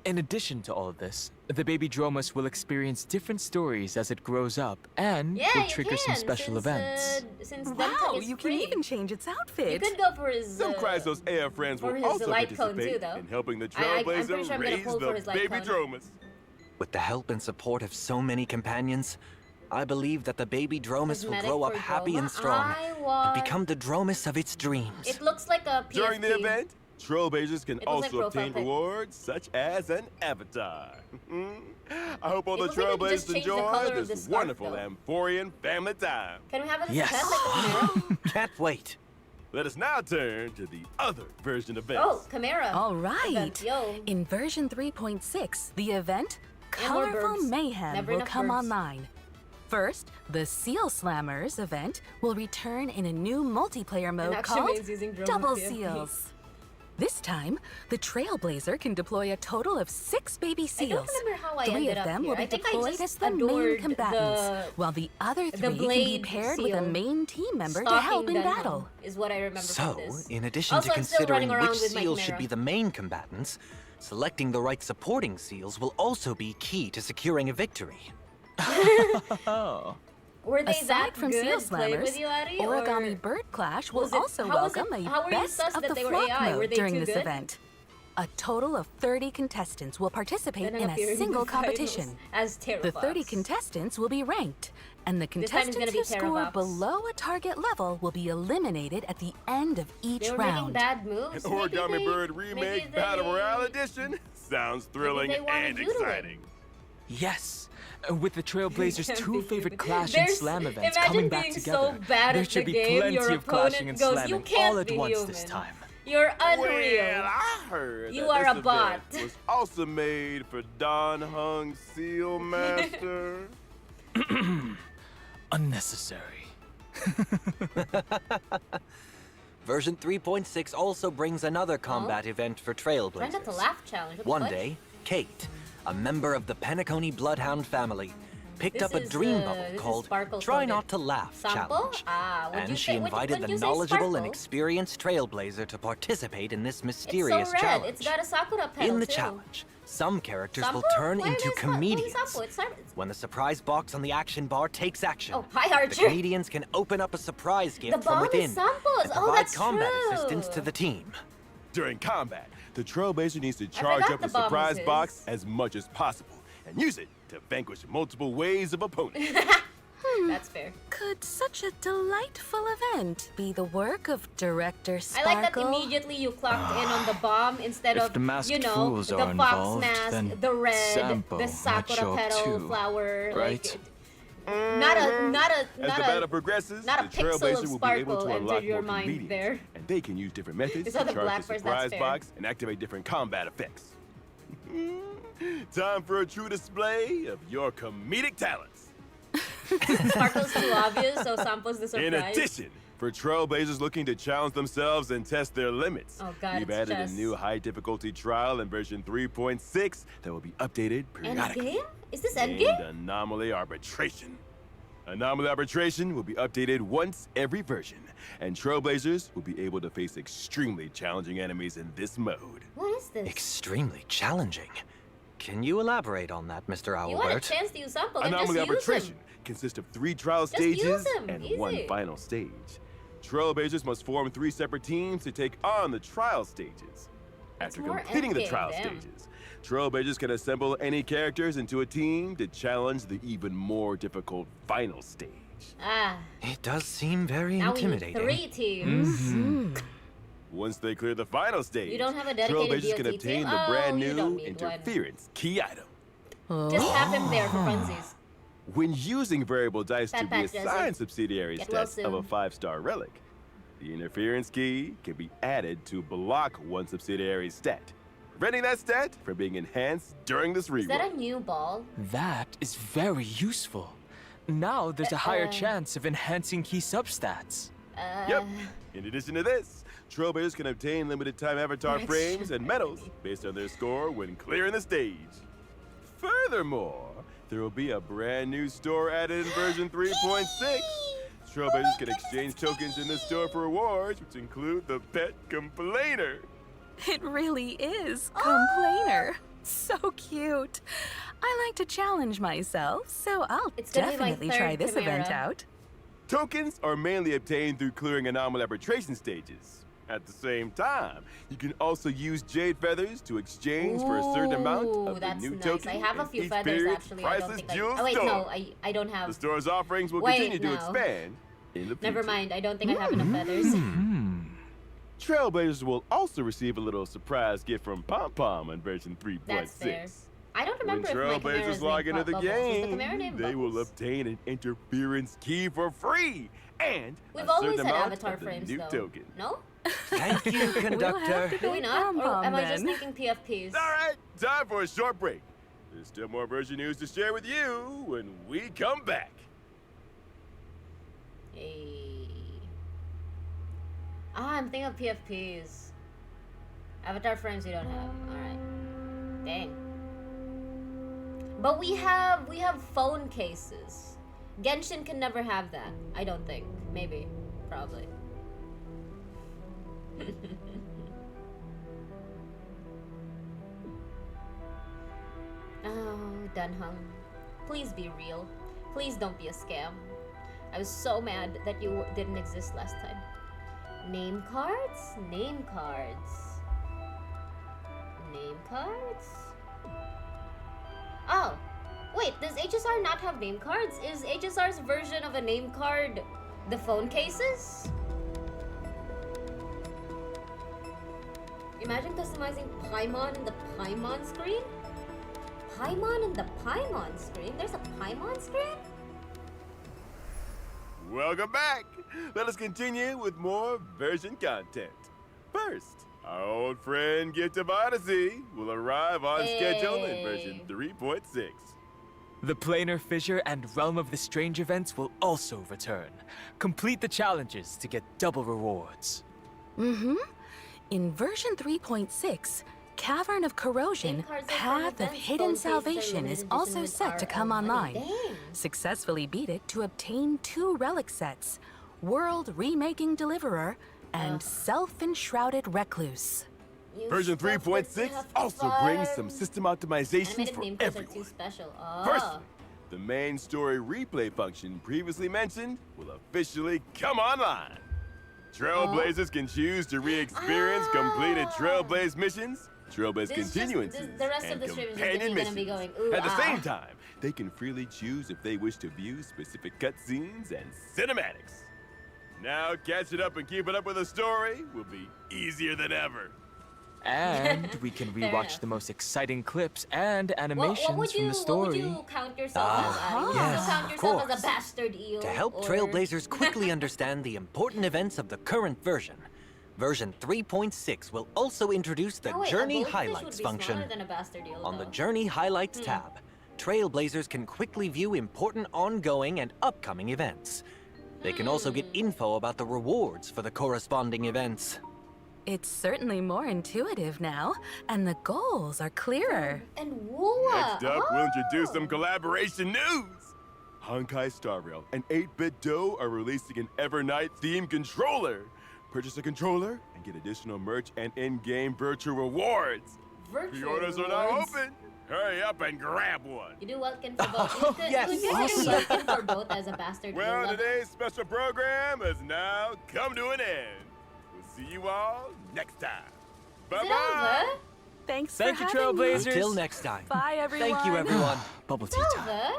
Speaker 10: In addition to all of this, the baby Dromus will experience different stories as it grows up and
Speaker 1: Yeah,
Speaker 10: will
Speaker 1: you
Speaker 10: trigger
Speaker 1: can,
Speaker 10: some special
Speaker 1: since,
Speaker 10: events.
Speaker 1: Since
Speaker 9: Wow,
Speaker 1: Dunhung is
Speaker 9: you
Speaker 1: free.
Speaker 9: can even change its
Speaker 1: You
Speaker 9: outfit.
Speaker 1: could go for his.
Speaker 8: Some Chrysos AF friends
Speaker 1: for
Speaker 8: will
Speaker 1: his
Speaker 8: also
Speaker 1: light cone
Speaker 8: participate
Speaker 1: too, though.
Speaker 8: in helping the
Speaker 1: I'm pretty
Speaker 8: Trailblazer
Speaker 1: sure I'm gonna
Speaker 8: raise
Speaker 1: pull for
Speaker 8: the
Speaker 1: his light
Speaker 8: baby
Speaker 1: cone.
Speaker 8: Dromus.
Speaker 6: With the help and support of so many companions, I believe that the baby Dromus will
Speaker 1: Cosmetic
Speaker 6: grow up
Speaker 1: for
Speaker 6: happy
Speaker 1: Droma?
Speaker 6: and strong
Speaker 1: I
Speaker 6: and
Speaker 1: want-
Speaker 6: become the Dromus of its dreams.
Speaker 1: It looks like a PSP.
Speaker 8: During the event, Trailblazers can
Speaker 1: It looks like
Speaker 8: also obtain
Speaker 1: profile pic.
Speaker 8: rewards such as an avatar. I hope all
Speaker 1: It
Speaker 8: the
Speaker 1: looks like they just
Speaker 8: Trailblazers
Speaker 1: changed the color
Speaker 8: enjoy
Speaker 1: of the
Speaker 8: this
Speaker 1: scarf,
Speaker 8: wonderful
Speaker 1: though.
Speaker 8: Amphorian family time.
Speaker 1: Can we have it as
Speaker 10: Yes.
Speaker 1: a pet like a Chimera?
Speaker 6: Can't wait.
Speaker 8: Let us now turn to the other version of events.
Speaker 1: Oh, Chimera.
Speaker 9: All right.
Speaker 1: Event, yo.
Speaker 9: In version 3.6, the event
Speaker 1: And more
Speaker 9: Colorful
Speaker 1: verbs.
Speaker 9: Mayhem
Speaker 1: Never
Speaker 9: will
Speaker 1: enough
Speaker 9: come
Speaker 1: verbs.
Speaker 9: online. First, the Seal Slammers event will return in a new multiplayer mode
Speaker 1: action
Speaker 9: called
Speaker 1: means using Droma
Speaker 9: Double
Speaker 1: PFP.
Speaker 9: Seals. This time, the Trailblazer can deploy a total of 6 baby
Speaker 1: I
Speaker 9: seals.
Speaker 1: don't remember how I
Speaker 9: 3
Speaker 1: ended
Speaker 9: of
Speaker 1: up
Speaker 9: them
Speaker 1: here.
Speaker 9: will be
Speaker 1: I think I
Speaker 9: deployed
Speaker 1: just
Speaker 9: as the main
Speaker 1: adored
Speaker 9: combatants, while the other 3 can be
Speaker 1: blade
Speaker 9: paired with a
Speaker 1: seal
Speaker 9: main team member to
Speaker 1: Stalking
Speaker 9: help in
Speaker 1: Dunham
Speaker 9: battle.
Speaker 1: is what I remember
Speaker 6: So,
Speaker 1: from this.
Speaker 6: in addition
Speaker 1: Also,
Speaker 6: to
Speaker 1: I'm still running
Speaker 6: considering
Speaker 1: around
Speaker 6: which
Speaker 1: with my
Speaker 6: seals should
Speaker 1: Chimera.
Speaker 6: be the main combatants, selecting the right supporting seals will also be key to securing a victory.
Speaker 1: Were they
Speaker 9: Aside
Speaker 1: that
Speaker 9: from
Speaker 1: good
Speaker 9: Seal
Speaker 1: to play
Speaker 9: Slammers,
Speaker 1: with you, Addie?
Speaker 9: Origami
Speaker 1: or...
Speaker 9: Bird Clash will
Speaker 1: was it-
Speaker 9: also
Speaker 1: how was it-
Speaker 9: welcome
Speaker 1: how
Speaker 9: a
Speaker 1: were you
Speaker 9: Best
Speaker 1: sus
Speaker 9: of
Speaker 1: that
Speaker 9: the
Speaker 1: they were
Speaker 9: Flock
Speaker 1: AI? Were
Speaker 9: mode
Speaker 1: they
Speaker 9: during
Speaker 1: too
Speaker 9: this
Speaker 1: good?
Speaker 9: event. A total of 30 contestants will participate
Speaker 1: Then
Speaker 9: in
Speaker 1: appear
Speaker 9: a
Speaker 1: in
Speaker 9: single
Speaker 1: the finals
Speaker 9: competition.
Speaker 1: as
Speaker 9: The
Speaker 1: Terrafox.
Speaker 9: 30 contestants will be ranked, and the
Speaker 1: This time it's gonna
Speaker 9: contestants who
Speaker 1: be
Speaker 9: score
Speaker 1: Terravox.
Speaker 9: below a target level will be eliminated at the end of each
Speaker 1: They were making
Speaker 9: round.
Speaker 1: bad moves.
Speaker 8: An
Speaker 1: Maybe
Speaker 8: Origami
Speaker 1: they-
Speaker 8: Bird
Speaker 1: maybe
Speaker 8: Remake
Speaker 1: they-
Speaker 8: Battle Royale Edition sounds thrilling
Speaker 1: they wanted
Speaker 8: and
Speaker 1: you to win.
Speaker 8: exciting.
Speaker 10: Yes, with the Trailblazers'
Speaker 1: Can't
Speaker 10: two
Speaker 1: be
Speaker 10: favorite
Speaker 1: human.
Speaker 10: Clash and
Speaker 1: There's-
Speaker 10: Slam events
Speaker 1: imagine
Speaker 10: coming back
Speaker 1: being
Speaker 10: together,
Speaker 1: so bad
Speaker 10: there
Speaker 1: at
Speaker 10: should
Speaker 1: the
Speaker 10: be
Speaker 1: game,
Speaker 10: plenty
Speaker 1: your
Speaker 10: of clashing
Speaker 1: opponent
Speaker 10: and
Speaker 1: goes,
Speaker 10: slamming
Speaker 1: "You can't
Speaker 10: all at
Speaker 1: be
Speaker 10: once this
Speaker 1: human."
Speaker 10: time.
Speaker 1: You're unreal.
Speaker 8: Well, I heard
Speaker 1: You
Speaker 8: that
Speaker 1: are
Speaker 8: this
Speaker 1: a bot.
Speaker 8: event was also made for Don Hung Seal Master.
Speaker 10: Unnecessary.
Speaker 6: Version 3.6 also brings another combat event for
Speaker 1: Try not to
Speaker 6: Trailblazers.
Speaker 1: laugh challenge. What the
Speaker 6: One
Speaker 1: fudge?
Speaker 6: day, Kate, a member of the Penacony Bloodhound family, picked
Speaker 1: This
Speaker 6: up a
Speaker 1: is,
Speaker 6: dream
Speaker 1: this
Speaker 6: bubble
Speaker 1: is
Speaker 6: called
Speaker 1: sparkle
Speaker 6: Try
Speaker 1: coded.
Speaker 6: Not to Laugh
Speaker 1: Sample?
Speaker 6: Challenge.
Speaker 1: Ah, would you
Speaker 6: And she
Speaker 1: say- would-
Speaker 6: invited
Speaker 1: wouldn't
Speaker 6: the
Speaker 1: you say
Speaker 6: knowledgeable and
Speaker 1: sparkle?
Speaker 6: experienced Trailblazer to participate in this
Speaker 1: It's
Speaker 6: mysterious
Speaker 1: so red.
Speaker 6: challenge.
Speaker 1: It's got a Sakura pedal
Speaker 6: In the
Speaker 1: too.
Speaker 6: challenge, some characters
Speaker 1: Sample?
Speaker 6: will turn
Speaker 1: Why
Speaker 6: into
Speaker 1: is that- what is
Speaker 6: comedians.
Speaker 1: sample? It's
Speaker 6: When the surprise box on the action bar takes action,
Speaker 1: Oh, hi,
Speaker 6: the
Speaker 1: Archer.
Speaker 6: comedians can open up a surprise gift
Speaker 1: The
Speaker 6: from
Speaker 1: bomb is
Speaker 6: within
Speaker 1: samples.
Speaker 6: and
Speaker 1: Oh,
Speaker 6: provide
Speaker 1: that's
Speaker 6: combat
Speaker 1: true.
Speaker 6: assistance to the team.
Speaker 8: During combat, the Trailblazer needs to charge
Speaker 1: forgot
Speaker 8: up
Speaker 1: the
Speaker 8: the
Speaker 1: bomb was
Speaker 8: surprise
Speaker 1: his.
Speaker 8: box as much as possible and use it to vanquish multiple waves of opponents.
Speaker 1: That's fair.
Speaker 9: Could such a delightful event be the work of Director
Speaker 1: I
Speaker 9: Sparkle?
Speaker 1: like that immediately you clocked in on the bomb instead
Speaker 10: If
Speaker 1: of,
Speaker 10: the masked
Speaker 1: you know,
Speaker 10: fools
Speaker 1: the
Speaker 10: are
Speaker 1: fox
Speaker 10: involved,
Speaker 1: mask,
Speaker 10: then
Speaker 1: the red,
Speaker 10: Sampo
Speaker 1: the
Speaker 10: might
Speaker 1: sakura
Speaker 10: show up
Speaker 1: petal
Speaker 10: too,
Speaker 1: flower.
Speaker 10: right?
Speaker 1: Not a,
Speaker 8: As the battle
Speaker 1: a,
Speaker 8: progresses,
Speaker 1: not a
Speaker 8: the
Speaker 1: pixel
Speaker 8: Trailblazer
Speaker 1: of
Speaker 8: will be able
Speaker 1: sparkle
Speaker 8: to
Speaker 1: entered
Speaker 8: unlock
Speaker 1: your
Speaker 8: more
Speaker 1: mind
Speaker 8: comedians,
Speaker 1: there.
Speaker 8: and they can use different methods
Speaker 1: It's
Speaker 8: to
Speaker 1: on the
Speaker 8: charge
Speaker 1: black
Speaker 8: the
Speaker 1: first, that's
Speaker 8: surprise
Speaker 1: fair.
Speaker 8: box and activate different combat effects. Time for a true display of your comedic talents.
Speaker 1: Sparkle's too obvious, so Sampo's the surprise.
Speaker 8: In addition, for Trailblazers looking to challenge themselves and test their limits,
Speaker 1: Oh, God,
Speaker 8: we've
Speaker 1: it's
Speaker 8: added
Speaker 1: chess.
Speaker 8: a new high difficulty trial in version 3.6 that will be updated periodically.
Speaker 1: Endgame? Is this
Speaker 8: Named
Speaker 1: Endgame?
Speaker 8: Anomaly Arbitration. Anomaly Arbitration will be updated once every version, and Trailblazers will be able to face extremely challenging enemies in this mode.
Speaker 1: What is this?
Speaker 6: Extremely challenging. Can you elaborate on that, Mr.
Speaker 1: You want a
Speaker 6: Owlbert?
Speaker 1: chance to use Sampo, then just
Speaker 8: Anomaly
Speaker 1: use
Speaker 8: Arbitration
Speaker 1: him.
Speaker 8: consists of 3 trial
Speaker 1: Just use
Speaker 8: stages
Speaker 1: him,
Speaker 8: and
Speaker 1: easy.
Speaker 8: 1 final stage. Trailblazers must form 3 separate teams to take on the trial stages. After
Speaker 1: more
Speaker 8: completing the
Speaker 1: endgame,
Speaker 8: trial
Speaker 1: damn.
Speaker 8: stages, Trailblazers can assemble any characters into a team to challenge the even more difficult final stage.
Speaker 1: Ah.
Speaker 6: It does seem very
Speaker 1: Now we need
Speaker 6: intimidating.
Speaker 1: 3 teams.
Speaker 8: Once they clear the final stage,
Speaker 1: You don't have a dedicated
Speaker 8: Trailblazers can
Speaker 1: DOT
Speaker 8: obtain
Speaker 1: team?
Speaker 8: the brand
Speaker 1: Oh, you don't
Speaker 8: new
Speaker 1: need one.
Speaker 8: interference key item.
Speaker 1: Just have him there for funsies.
Speaker 8: When using variable dice to
Speaker 1: Fat
Speaker 8: be
Speaker 1: Pat Jesse.
Speaker 8: assigned subsidiary
Speaker 1: Get well
Speaker 8: stats of a
Speaker 1: soon.
Speaker 8: 5-star relic, the interference key can be added to block one subsidiary stat, preventing that stat from being enhanced during this reroll.
Speaker 1: Is that a new ball?
Speaker 10: That is very useful. Now there's a higher chance of enhancing key substats.
Speaker 8: Yep. In addition to this, Trailblazers can obtain limited time avatar frames and medals based on their score when clearing the stage. Furthermore, there will be a brand new store added in version 3.6. Trailblazers can exchange tokens in the store for rewards, which include the Pet Complainer.
Speaker 9: It really is Complainer. So cute. I like to challenge myself, so I'll
Speaker 1: It's gonna be my
Speaker 9: definitely try
Speaker 1: third
Speaker 9: this event
Speaker 1: Chimera.
Speaker 9: out.
Speaker 8: Tokens are mainly obtained through clearing anomaly arbitration stages. At the same time, you can also use jade feathers to exchange for a certain amount
Speaker 1: Ooh,
Speaker 8: of the
Speaker 1: that's
Speaker 8: new
Speaker 1: nice.
Speaker 8: token.
Speaker 1: I have a
Speaker 8: in
Speaker 1: few
Speaker 8: each
Speaker 1: feathers
Speaker 8: period's
Speaker 1: actually. I don't
Speaker 8: priceless
Speaker 1: think
Speaker 8: jewel
Speaker 1: oh wait,
Speaker 8: store.
Speaker 1: no, I don't have.
Speaker 8: The store's offerings will
Speaker 1: Wait,
Speaker 8: continue to
Speaker 1: no.
Speaker 8: expand in the future.
Speaker 1: Never mind. I don't think I have enough feathers.
Speaker 8: Trailblazers will also receive a little surprise gift from Pom Pom in version 3.6.
Speaker 1: That's fair. I don't
Speaker 8: When
Speaker 1: remember if my Chimera's
Speaker 8: Trailblazers log
Speaker 1: named
Speaker 8: into the
Speaker 1: Bubbles. Is the
Speaker 8: game,
Speaker 1: Chimera named
Speaker 8: they will
Speaker 1: Bubbles?
Speaker 8: obtain an interference key for free and
Speaker 1: We've
Speaker 8: a
Speaker 1: always
Speaker 8: certain
Speaker 1: had
Speaker 8: amount
Speaker 1: avatar
Speaker 8: of the
Speaker 1: frames
Speaker 8: new
Speaker 1: though.
Speaker 8: token.
Speaker 1: No?
Speaker 6: Thank you,
Speaker 9: We'll have
Speaker 6: conductor.
Speaker 9: to
Speaker 1: Do we
Speaker 9: go
Speaker 1: not? Or
Speaker 9: pom-pom
Speaker 1: am I just
Speaker 9: then.
Speaker 1: thinking PFPs?
Speaker 8: All right, time for a short break. There's still more version news to share with you when we come back.
Speaker 1: Hey. Ah, I'm thinking of PFPs. Avatar frames we don't have. Alright. Dang. But we have phone cases. Genshin can never have that. I don't think. Maybe. Probably. Oh, Dunhung. Please be real. Please don't be a scam. I was so mad that you didn't exist last time. Name cards? Name cards. Name cards? Oh, wait, does HSR not have name cards? Is HSR's version of a name card the phone cases? Imagine customizing Paimon in the Paimon screen? Paimon in the Paimon screen? There's a Paimon screen?
Speaker 8: Welcome back. Let us continue with more version content. First, our old friend Gift of Odyssey will arrive on schedule in version 3.6.
Speaker 10: The Planar Fissure and Realm of the Strange events will also return. Complete the challenges to get double rewards.
Speaker 9: In version 3.6, Cavern of Corrosion,
Speaker 1: Name cards are
Speaker 9: Path
Speaker 1: from
Speaker 9: of
Speaker 1: events.
Speaker 9: Hidden
Speaker 1: Phone cases are
Speaker 9: Salvation
Speaker 1: limited
Speaker 9: is
Speaker 1: edition
Speaker 9: also
Speaker 1: with
Speaker 9: set to
Speaker 1: our
Speaker 9: come
Speaker 1: own money.
Speaker 9: online.
Speaker 1: Dang.
Speaker 9: Successfully beat it to obtain 2 relic sets, World Remaking Deliverer and Self-Enshrouded Recluse.
Speaker 1: You
Speaker 8: Version
Speaker 1: stuff that we
Speaker 8: 3.6
Speaker 1: have
Speaker 8: also brings some
Speaker 1: fun.
Speaker 8: system optimizations
Speaker 1: Animated
Speaker 8: for
Speaker 1: name cards are too
Speaker 8: everyone.
Speaker 1: special. Oh.
Speaker 8: Firstly, the main story replay function previously mentioned will officially come online. Trailblazers can choose to re-experience completed Trailblaze missions, Trailblaze
Speaker 1: This is just-
Speaker 8: continuances,
Speaker 1: the rest of
Speaker 8: and
Speaker 1: the stream is just
Speaker 8: companion
Speaker 1: me gonna be
Speaker 8: missions.
Speaker 1: going, ooh,
Speaker 8: At the
Speaker 1: ah.
Speaker 8: same time, they can freely choose if they wish to view specific cutscenes and cinematics. Now, catching up and keeping up with the story will be easier than ever.
Speaker 10: And we can
Speaker 1: Fair
Speaker 10: rewatch
Speaker 1: enough.
Speaker 10: the most exciting clips and
Speaker 1: What
Speaker 10: animations
Speaker 1: would you,
Speaker 10: from the story.
Speaker 1: What would you count yourself as? You
Speaker 6: yes,
Speaker 1: still count
Speaker 6: of
Speaker 1: yourself as
Speaker 6: course.
Speaker 1: a bastard eel?
Speaker 6: To help
Speaker 1: or...
Speaker 6: Trailblazers quickly understand the important events of the current version, version 3.6 will also introduce the
Speaker 1: Oh, wait, a
Speaker 6: Journey
Speaker 1: goldfish
Speaker 6: Highlights
Speaker 1: would be
Speaker 6: function.
Speaker 1: smaller than a bastard eel,
Speaker 6: On the
Speaker 1: though.
Speaker 6: Journey Highlights tab, Trailblazers can quickly view important ongoing and upcoming events. They can also get info about the rewards for the corresponding events.
Speaker 9: It's certainly more intuitive now, and the goals are clearer.
Speaker 1: And Woowa!
Speaker 8: Next up, we'll introduce
Speaker 1: Oh.
Speaker 8: some collaboration news. Honkai Star Rail and 8-Bit Do are releasing an Evernight themed controller. Purchase a controller and get additional merch and in-game virtual rewards.
Speaker 1: Virtual
Speaker 8: Pre-orders are now
Speaker 1: rewards.
Speaker 8: open. Hurry up and grab one.
Speaker 1: You do Welkin for both. You could,
Speaker 6: yes,
Speaker 1: you could
Speaker 6: awesome.
Speaker 1: Welkin for both as a bastard eel
Speaker 8: Well,
Speaker 1: lover.
Speaker 8: today's special program has now come to an end. We'll see you all next time.
Speaker 1: Is it
Speaker 8: Bye-bye.
Speaker 1: over?
Speaker 9: Thanks
Speaker 10: Thank
Speaker 9: for
Speaker 10: you,
Speaker 9: having me.
Speaker 10: Trailblazers.
Speaker 6: Until next time.
Speaker 9: Bye, everyone.
Speaker 6: Thank you, everyone.
Speaker 10: Bubble tea
Speaker 1: It's
Speaker 10: time.
Speaker 1: over?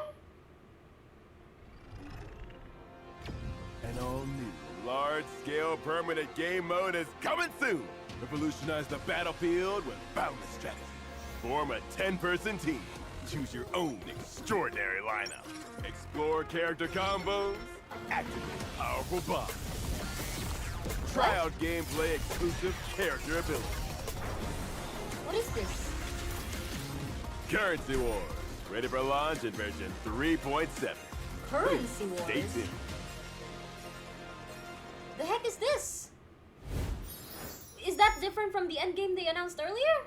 Speaker 8: all new large-scale permanent game mode is coming soon. Revolutionize the battlefield with boundless strategy. Form a 10-person team. Choose your own extraordinary lineup. Explore character combos. Activate powerful bots. Try out gameplay exclusive character abilities.
Speaker 1: What is this?
Speaker 8: Currency Wars. Ready for launch in version 3.7.
Speaker 1: Currency Wars?
Speaker 8: Stay tuned.
Speaker 1: The heck is this? Is that different from the endgame they announced earlier?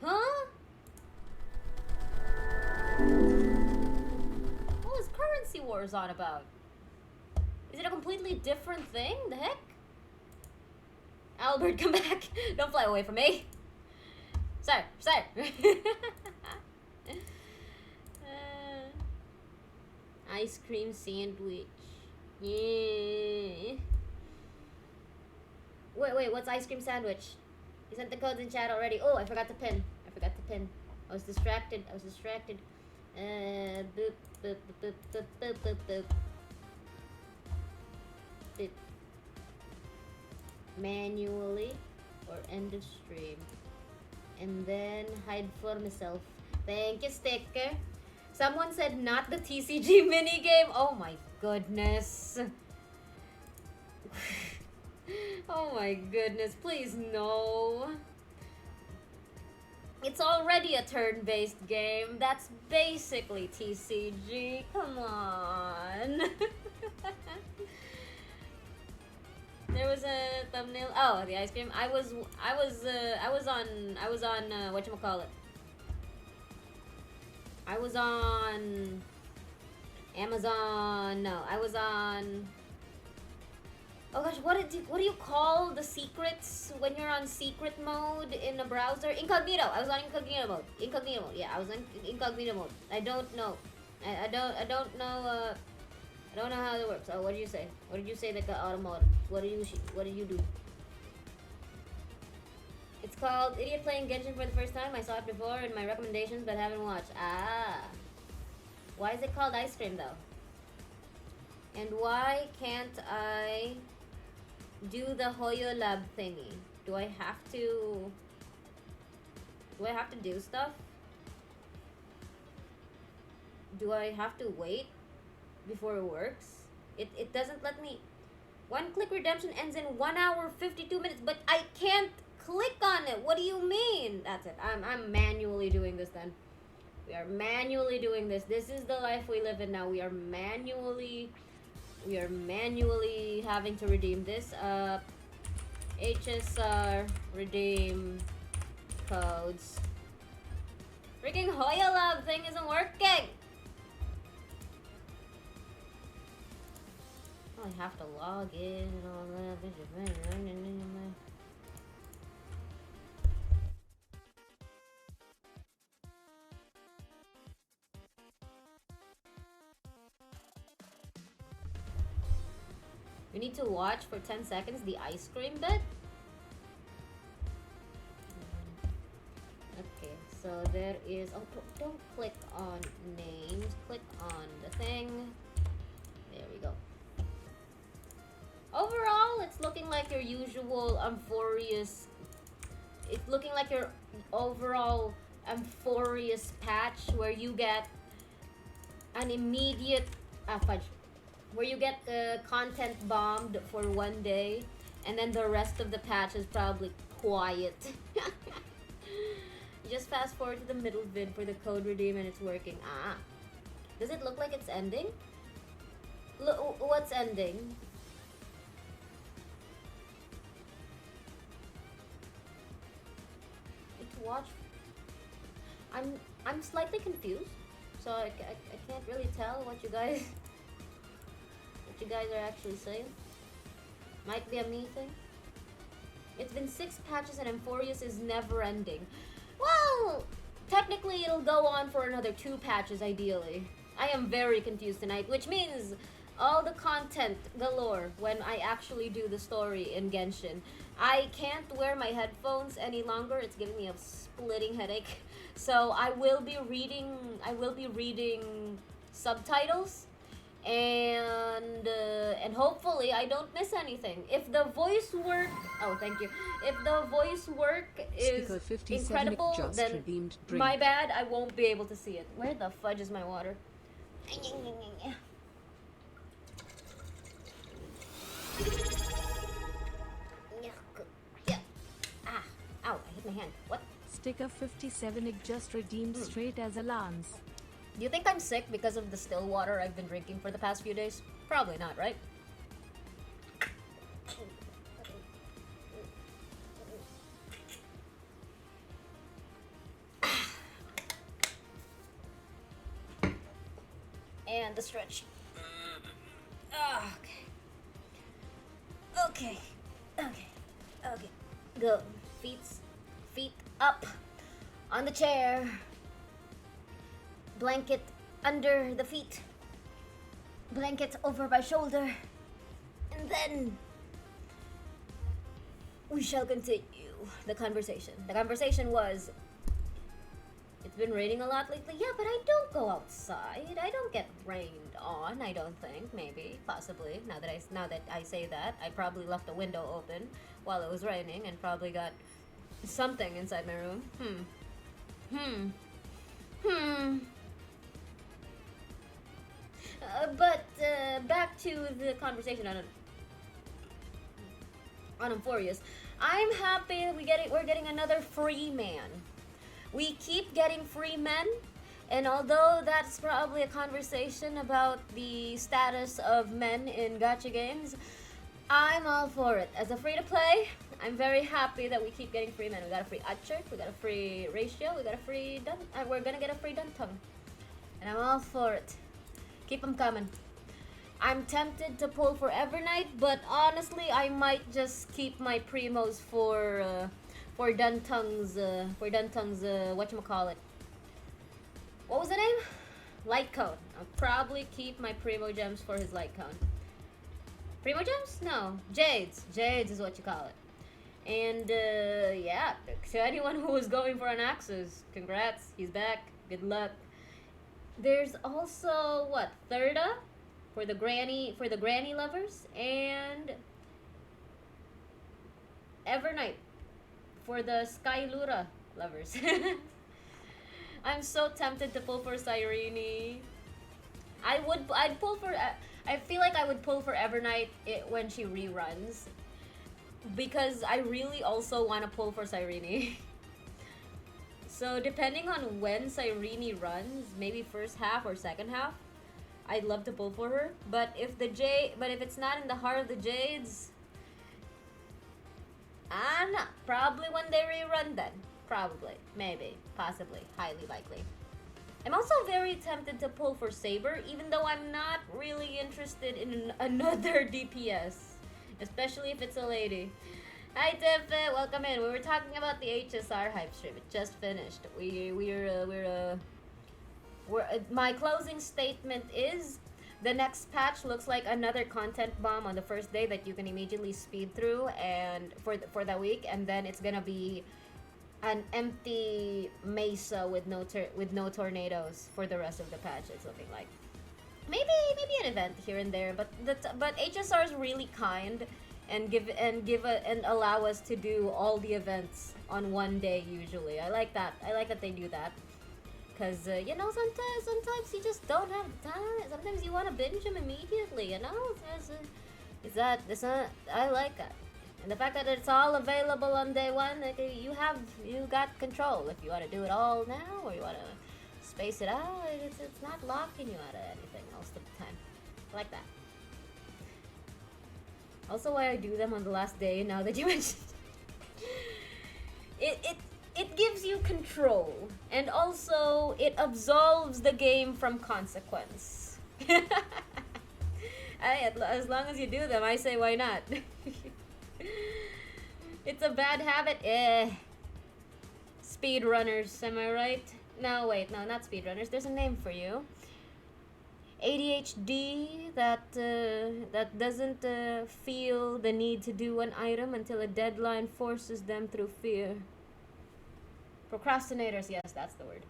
Speaker 1: Huh? What was Currency Wars on about? Is it a completely different thing? The heck? Albert, come back. Don't fly away from me. Sir, sir. Ice cream sandwich. Yeah. Wait, what's ice cream sandwich? You sent the codes in chat already. Oh, I forgot to pin. I was distracted. Boop, boop, boop, boop, boop, boop, boop, boop. Boop. Manually or end of stream. And then hide for myself. Thank you, sticker. Someone said not the TCG minigame. Oh my goodness. Oh my goodness, please no. It's already a turn-based game. That's basically TCG. Come on. There was a thumbnail. Oh, the ice cream. I was on whatchamacallit. I was on Amazon. No, I was on. Oh gosh, what do you call the secrets when you're on secret mode in a browser? Incognito. I was on incognito mode. Incognito mode. Yeah, I was on incognito mode. I don't know. I don't know. I don't know how it works. Oh, what did you say? What did you say that got automated? What did you do? It's called Idiot Playing Genshin for the First Time. I saw it before in my recommendations, but haven't watched. Ah. Why is it called ice cream though? And why can't I do the Hoyo Lab thingy? Do I have to do stuff? Do I have to wait before it works? It doesn't let me. One click redemption ends in 1 hour 52 minutes, but I can't click on it. What do you mean? That's it. I'm manually doing this then. We are manually doing this. This is the life we live in now. We are manually having to redeem this. HSR redeem codes. Freaking Hoya Lab thing isn't working. Oh, I have to log in and all that. We need to watch for 10 seconds the ice cream bit. Okay, so there is. Oh, don't click on names. Click on the thing. There we go. Overall, it's looking like your usual Amphorious. It's looking like your overall Amphorious patch where you get an immediate fudge. Where you get the content bombed for 1 day, and then the rest of the patch is probably quiet. You just fast forward to the middle vid for the code redeem and it's working. Ah. Does it look like it's ending? Look, what's ending? It's watch. I'm slightly confused, so I can't really tell what you guys are actually saying. Might be a me thing. It's been 6 patches and Amphorious is never ending. Well, technically it'll go on for another 2 patches ideally. I am very confused tonight, which means all the content galore when I actually do the story in Genshin. I can't wear my headphones any longer. It's giving me a splitting headache. So I will be reading subtitles. and hopefully I don't miss anything. If the voice work, oh thank you. If the voice work is
Speaker 11: Speaker 57
Speaker 1: incredible,
Speaker 11: just
Speaker 1: then
Speaker 11: redeemed drink.
Speaker 1: my bad, I won't be able to see it. Where the fudge is my water? Yeah. Ah, ow, I hit my hand. What?
Speaker 11: Sticker 57 just redeemed straight as a lance.
Speaker 1: Do you think I'm sick because of the still water I've been drinking for the past few days? Probably not, right? And the stretch. Okay. Okay. Okay. Okay. Go. Feet up on the chair. Blanket under the feet. Blanket over my shoulder. And then we shall continue the conversation. The conversation was, it's been raining a lot lately. Yeah, but I don't go outside. I don't get rained on, I don't think. Maybe, possibly. Now that I say that, I probably left the window open while it was raining and probably got something inside my room. But back to the conversation on Euphorious. I'm happy we're getting another free man. We keep getting free men, and although that's probably a conversation about the status of men in gacha games, I'm all for it. As a free-to-play, I'm very happy that we keep getting free men. We got a free Archer, we got a free Ratio, we got a free we're gonna get a free Duntong. And I'm all for it. Keep them coming. I'm tempted to pull for Evernight, but honestly, I might just keep my primos for Duntong's whatchamacallit. What was the name? Light Cone. I'll probably keep my Primo Gems for his Light Cone. Primo Gems? No. Jades. Jades is what you call it. And, yeah. To anyone who was going for an Axis, congrats. He's back. Good luck. There's also, what? Thirda? For the granny lovers. And Evernight. For the Skylura lovers. I'm so tempted to pull for Cyrene. I'd pull for, I feel like I would pull for Evernight when she reruns. Because I really also want to pull for Cyrene. So depending on when Cyrene runs, maybe first half or second half, I'd love to pull for her. But if it's not in the heart of the Jades, nah, probably when they rerun then. Probably, maybe, possibly, highly likely. I'm also very tempted to pull for Saber, even though I'm not really interested in another DPS, especially if it's a lady. Hi Tiff, welcome in. We were talking about the HSR hype stream. It just finished. My closing statement is, the next patch looks like another content bomb on the first day that you can immediately speed through and for that week, and then it's gonna be an empty mesa with no tornadoes for the rest of the patch. It's looking like maybe an event here and there, but HSR is really kind and allow us to do all the events on one day usually. I like that they do that, because you know, sometimes you just don't have time. Sometimes you want to binge them immediately, you know. I like that. And the fact that it's all available on day one, like, you got control. If you want to do it all now, or you want to space it out, it's not locking you out of anything most of the time. I like that. Also, why I do them on the last day, now that you mentioned it gives you control, and also it absolves the game from consequence. As long as you do them, I say why not. It's a bad habit. Speedrunners, am I right? No, wait, no, not speedrunners. There's a name for you. ADHD that doesn't feel the need to do an item until a deadline forces them through fear. Procrastinators, yes, that's the word.